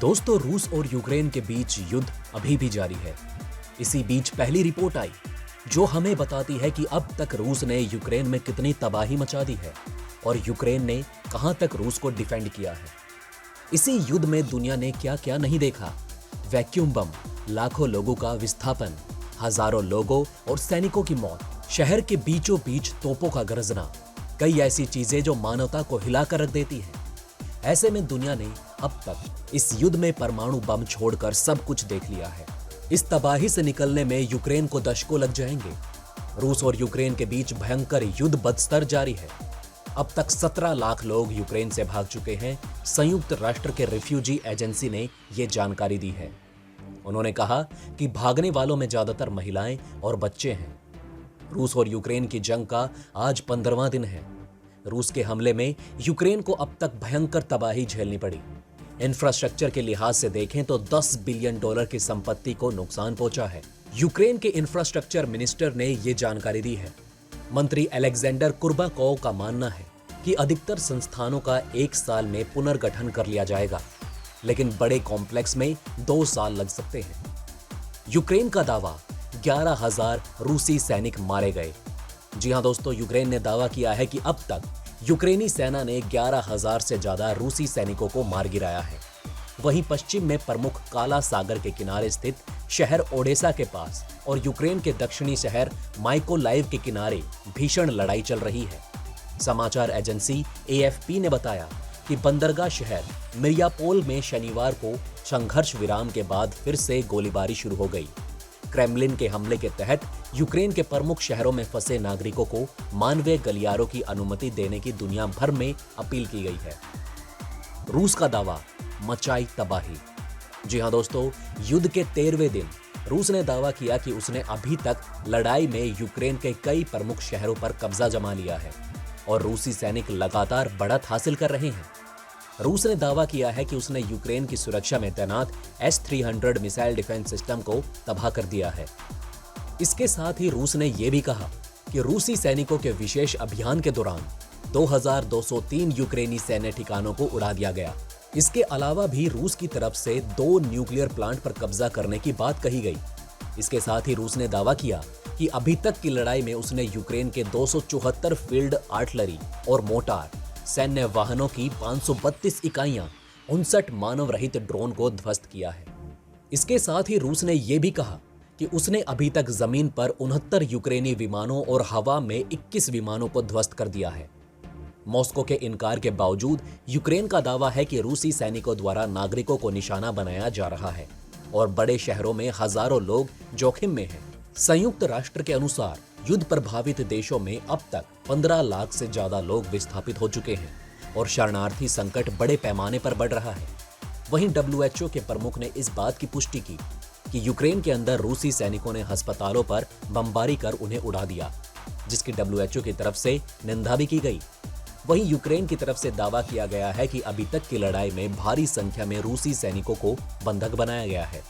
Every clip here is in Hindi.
दोस्तों, रूस और यूक्रेन के बीच युद्ध अभी भी जारी है। इसी बीच पहली रिपोर्ट आई जो हमें बताती है कि अब तक रूस ने यूक्रेन में कितनी तबाही मचा दी है और यूक्रेन ने कहां तक रूस को डिफेंड किया है। इसी युद्ध में दुनिया ने क्या क्या नहीं देखा। वैक्यूम बम, लाखों लोगों का विस्थापन, हजारों लोगों और सैनिकों की मौत, शहर के बीचों बीच तोपों का गरजना, कई ऐसी चीजें जो मानवता को हिलाकर रख देती हैं। ऐसे में दुनिया ने अब तक इस युद्ध में परमाणु बम छोड़कर सब कुछ देख लिया है। इस तबाही से निकलने में यूक्रेन को दशकों लग जाएंगे। रूस और यूक्रेन के बीच भयंकर युद्ध बदस्तर जारी है। अब तक 17 लाख लोग यूक्रेन से भाग चुके हैं। संयुक्त राष्ट्र के रिफ्यूजी एजेंसी ने यह जानकारी दी है। उन्होंने कहा कि भागने वालों में ज्यादातर महिलाएं और बच्चे हैं। रूस और यूक्रेन की जंग का आज 15वां दिन है। रूस के हमले में यूक्रेन को अब तक भयंकर तबाही झेलनी पड़ी। इंफ्रास्ट्रक्चर के लिहाज से देखें तो $10 बिलियन की संपत्ति को नुकसान पहुंचा है। यूक्रेन के इंफ्रास्ट्रक्चर मिनिस्टर ने यह जानकारी दी है। मंत्री अलेक्जेंडर कुर्बाकोव का मानना है कि अधिकतर संस्थानों का 1 साल में पुनर्गठन कर लिया जाएगा, लेकिन बड़े कॉम्प्लेक्स में 2 साल लग सकते हैं। यूक्रेन का दावा, 11,000 रूसी सैनिक मारे गए। जी हां दोस्तों, यूक्रेन ने दावा किया है कि अब तक यूक्रेनी सेना ने 11,000 से ज्यादा रूसी सैनिकों को मार गिराया है। वहीं पश्चिम में प्रमुख काला सागर के किनारे स्थित शहर ओडेसा के पास और यूक्रेन के दक्षिणी शहर माइकोलाइव के किनारे भीषण लड़ाई चल रही है। समाचार एजेंसी AFP ने बताया कि बंदरगाह शहर मिरियापोल में शनिवार को संघर्ष विराम के बाद फिर से गोलीबारी शुरू हो गई। क्रेमलिन के हमले के तहत यूक्रेन के प्रमुख शहरों में फंसे नागरिकों को मानवीय गलियारों की अनुमति देने की दुनिया भर में अपील की गई है। रूस का दावा, मचाई तबाही। जी हां दोस्तों, युद्ध के 13वें दिन रूस ने दावा किया कि उसने अभी तक लड़ाई में यूक्रेन के कई प्रमुख शहरों पर कब्जा जमा लिया है और रूसी सैनिक लगातार बढ़त हासिल कर रहे हैं। रूस ने दावा किया है कि उसने यूक्रेन की सुरक्षा में तैनात S-300 मिसाइल डिफेंस सिस्टम को तबाह कर दिया है। इसके साथ ही रूस ने यह भी कहा कि रूसी सैनिकों के विशेष अभियान के दौरान 2,203 यूक्रेनी सैन्य ठिकानों को उड़ा दिया गया। इसके अलावा भी रूस की तरफ से 2 न्यूक्लियर प्लांट पर कब्जा करने की बात कही गई। इसके साथ ही रूस ने दावा किया कि अभी तक की लड़ाई में उसने यूक्रेन के 274 फील्ड आर्टिलरी और मोटार सैन्य वाहनों की 532 इकाइयां, 59 मानव रहित ड्रोन को ध्वस्त किया है। इसके साथ ही रूस ने यह भी कहा कि उसने अभी तक जमीन पर 69 यूक्रेनी विमानों और हवा में 21 विमानों को ध्वस्त कर दिया है। मॉस्को के इनकार के बावजूद यूक्रेन का दावा है कि रूसी सैनिकों द्वारा नागरिकों को निशाना बनाया जा रहा है और बड़े शहरों में हजारों लोग जोखिम में हैं। संयुक्त राष्ट्र के अनुसार युद्ध प्रभावित देशों में अब तक 15 लाख से ज्यादा लोग विस्थापित हो चुके हैं और शरणार्थी संकट बड़े पैमाने पर बढ़ रहा है। वहीं WHO के प्रमुख ने इस बात की पुष्टि की कि यूक्रेन के अंदर रूसी सैनिकों ने अस्पतालों पर बमबारी कर उन्हें उड़ा दिया, जिसकी WHO की तरफ से निंदा भी की गई। वहीं यूक्रेन की तरफ से दावा किया गया है कि अभी तक की लड़ाई में भारी संख्या में रूसी सैनिकों को बंधक बनाया गया है।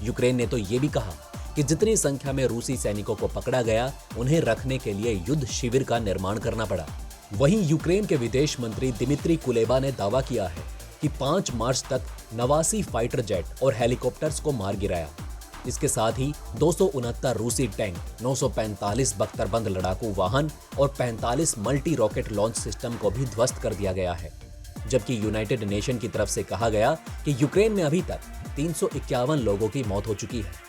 यूक्रेन ने तो ये भी कहा कि जितनी संख्या में रूसी सैनिकों को पकड़ा गया, उन्हें रखने के लिए युद्ध शिविर का निर्माण करना पड़ा। वहीं यूक्रेन के विदेश मंत्री दिमित्री कुलेबा ने दावा किया है कि 5 मार्च तक 89 फाइटर जेट और हेलीकॉप्टर्स को मार गिराया। इसके साथ ही 269 रूसी टैंक, 945 बख्तरबंद लड़ाकू वाहन और 45 मल्टी रॉकेट लॉन्च सिस्टम को भी ध्वस्त कर दिया गया है। जबकि यूनाइटेड नेशन की तरफ से कहा गया कि यूक्रेन में अभी तक 351 लोगों की मौत हो चुकी है।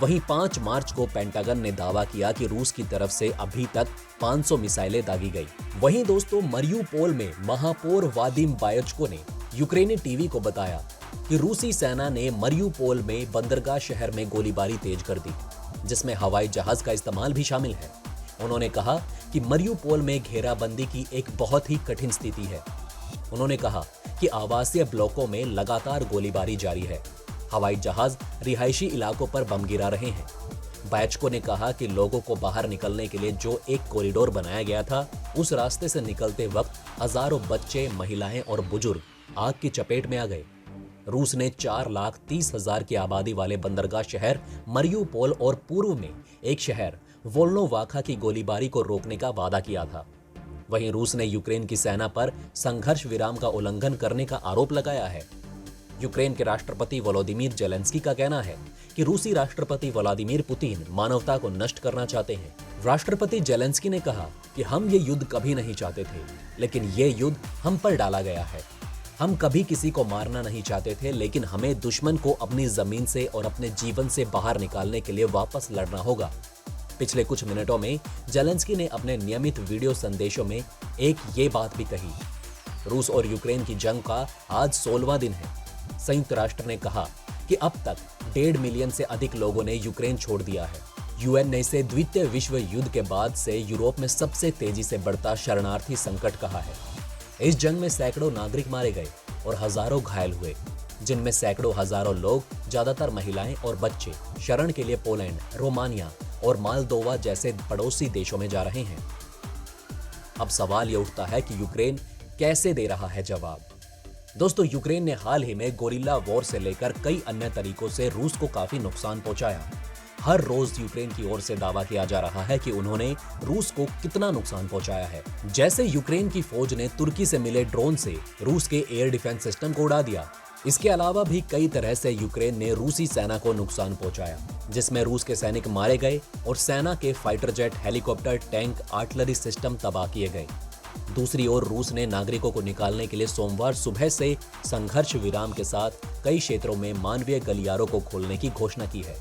वहीं 5 मार्च को पेंटागन ने दावा किया कि रूस की तरफ से अभी तक 500 मिसाइलें दागी गई। वहीं दोस्तों, मरियुपोल में महापौर वादिम बायचको ने यूक्रेनी टीवी को बताया कि रूसी सेना ने मरियुपोल में बंदरगाह शहर में गोलीबारी तेज कर दी, जिसमें हवाई जहाज का इस्तेमाल भी शामिल है। उन्होंने कहा कि मरियुपोल में घेराबंदी की एक बहुत ही कठिन स्थिति है। उन्होंने कहा कि आवासीय ब्लॉकों में लगातार गोलीबारी जारी है। हवाई जहाज रिहायशी इलाकों पर बम गिरा रहे हैं। बायचको ने कहा कि लोगों को बाहर निकलने के लिए जो एक कॉरिडोर बनाया गया था, उस रास्ते से निकलते वक्त हजारों बच्चे, महिलाएं और बुजुर्ग आग की चपेट में आ गए। रूस ने 4,30,000 की आबादी वाले बंदरगाह शहर मरियुपोल और पूर्व में एक शहर वोल्नोवाखा की गोलीबारी को रोकने का वादा किया था। वहीं रूस ने यूक्रेन की सेना पर संघर्ष विराम का उल्लंघन करने का आरोप लगाया है। यूक्रेन के राष्ट्रपति वोलोदिमीर जेलेंस्की का कहना है कि रूसी राष्ट्रपति व्लादिमीर पुतिन मानवता को नष्ट करना चाहते हैं। राष्ट्रपति जेलेंस्की ने कहा कि हम ये युद्ध कभी नहीं चाहते थे, लेकिन ये युद्ध हम पर डाला गया है। हम कभी किसी को मारना नहीं चाहते थे, लेकिन हमें दुश्मन को अपनी जमीन से और अपने जीवन से बाहर निकालने के लिए वापस लड़ना होगा। पिछले कुछ मिनटों में जेलेंस्की ने अपने नियमित वीडियो संदेशों में एक ये बात भी कही। रूस और यूक्रेन की जंग का आज 16वां दिन है। संयुक्त राष्ट्र ने कहा कि अब तक 1.5 मिलियन से अधिक लोगों ने यूक्रेन छोड़ दिया है। यूएन ने इसे द्वितीय विश्व युद्ध के बाद से यूरोप में सबसे तेजी से बढ़ता शरणार्थी संकट कहा है। इस जंग में सैकड़ों नागरिक मारे गए और हजारों घायल हुए, जिनमें सैकड़ों हजारों लोग, ज्यादातर महिलाएं और बच्चे, शरण के लिए पोलैंड, रोमानिया और मालदोवा जैसे पड़ोसी देशों में जा रहे हैं। अब सवाल यह उठता है कि यूक्रेन कैसे दे रहा है जवाब। दोस्तों, यूक्रेन ने हाल ही में गोरिल्ला वॉर से लेकर कई अन्य तरीकों से रूस को काफी नुकसान पहुंचाया। हर रोज यूक्रेन की ओर से दावा किया जा रहा है कि उन्होंने रूस को कितना नुकसान पहुंचाया है। जैसे यूक्रेन की फौज ने तुर्की से मिले ड्रोन से रूस के एयर डिफेंस सिस्टम को उड़ा दिया। इसके अलावा भी कई तरह से यूक्रेन ने रूसी सेना को नुकसान पहुंचाया, जिसमें रूस के सैनिक मारे गए और सेना के fighter jet, helicopter, tank, artillery system तबाह किए गए। दूसरी ओर रूस ने नागरिकों को निकालने के लिए सोमवार सुबह से संघर्ष विराम के साथ कई क्षेत्रों में मानवीय गलियारों को खोलने की घोषणा की है।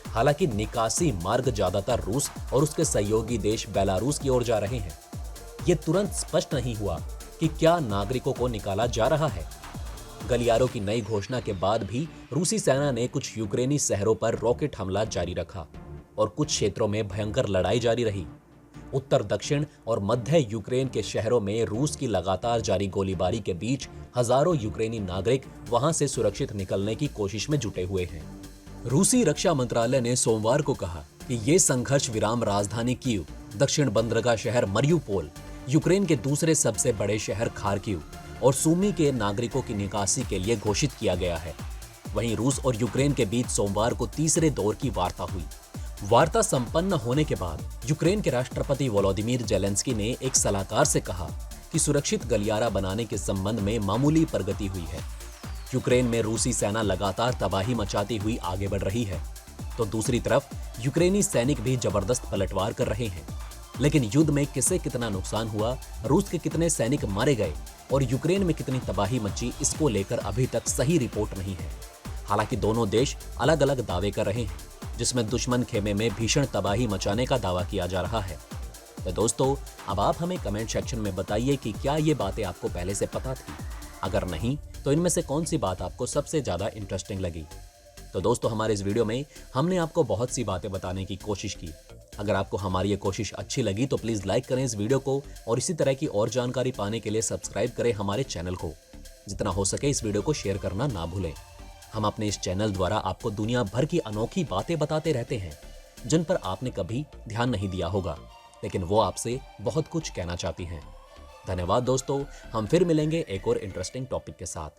हालांकि निकासी मार्ग ज्यादातर रूस और उसके सहयोगी देश बेलारूस की ओर जा रहे हैं। ये तुरंत स्पष्ट नहीं हुआ कि क्या नागरिकों को निकाला जा रहा है। गलियारों की नई घोषणा के बाद भी रूसी सेना ने कुछ यूक्रेनी शहरों पर रॉकेट हमला जारी रखा और कुछ क्षेत्रों में भयंकर लड़ाई जारी रही। उत्तर, दक्षिण और मध्य यूक्रेन के शहरों में रूस की लगातार जारी गोलीबारी के बीच हजारों यूक्रेनी नागरिक वहां से सुरक्षित निकलने की कोशिश में जुटे हुए हैं। रूसी रक्षा मंत्रालय ने सोमवार को कहा कि ये संघर्ष विराम राजधानी कीव, दक्षिण बंदरगाह शहर मरियुपोल, यूक्रेन के दूसरे सबसे बड़े शहर खार्किव और सूमी के नागरिकों की निकासी के लिए घोषित किया गया है। वहीं रूस और यूक्रेन के बीच सोमवार को तीसरे दौर की वार्ता हुई। वार्ता संपन्न होने के बाद यूक्रेन के राष्ट्रपति वोलोदिमीर जेलेंस्की ने एक सलाहकार से कहा कि सुरक्षित गलियारा बनाने के संबंध में मामूली प्रगति हुई है। यूक्रेन में रूसी सेना लगातार तबाही मचाती हुई आगे बढ़ रही है, तो दूसरी तरफ यूक्रेनी सैनिक भी जबरदस्त पलटवार कर रहे हैं। लेकिन युद्ध में किसे कितना नुकसान हुआ, रूस के कितने सैनिक मारे गए और यूक्रेन में कितनी तबाही मची, इसको लेकर अभी तक सही रिपोर्ट नहीं है। हालांकि दोनों देश अलग अलग दावे कर रहे हैं, जिसमें दुश्मन खेमे में भीषण तबाही मचाने का दावा किया जा रहा है। तो दोस्तों, अब आप हमें कमेंट सेक्शन में बताइए कि क्या ये बातें आपको पहले से पता थी। अगर नहीं, तो इनमें से कौन सी बात आपको सबसे ज्यादा इंटरेस्टिंग लगी। तो दोस्तों, हमारे इस वीडियो में हमने आपको बहुत सी बातें बताने की कोशिश की। अगर आपको हमारी ये कोशिश अच्छी लगी तो प्लीज लाइक करें इस वीडियो को और इसी तरह की और जानकारी पाने के लिए सब्सक्राइब करें हमारे चैनल को। जितना हो सके इस वीडियो को शेयर करना ना भूलें। हम अपने इस चैनल द्वारा आपको दुनिया भर की अनोखी बातें बताते रहते हैं, जिन पर आपने कभी ध्यान नहीं दिया होगा, लेकिन वो आपसे बहुत कुछ कहना चाहती हैं। धन्यवाद दोस्तों, हम फिर मिलेंगे एक और इंटरेस्टिंग टॉपिक के साथ।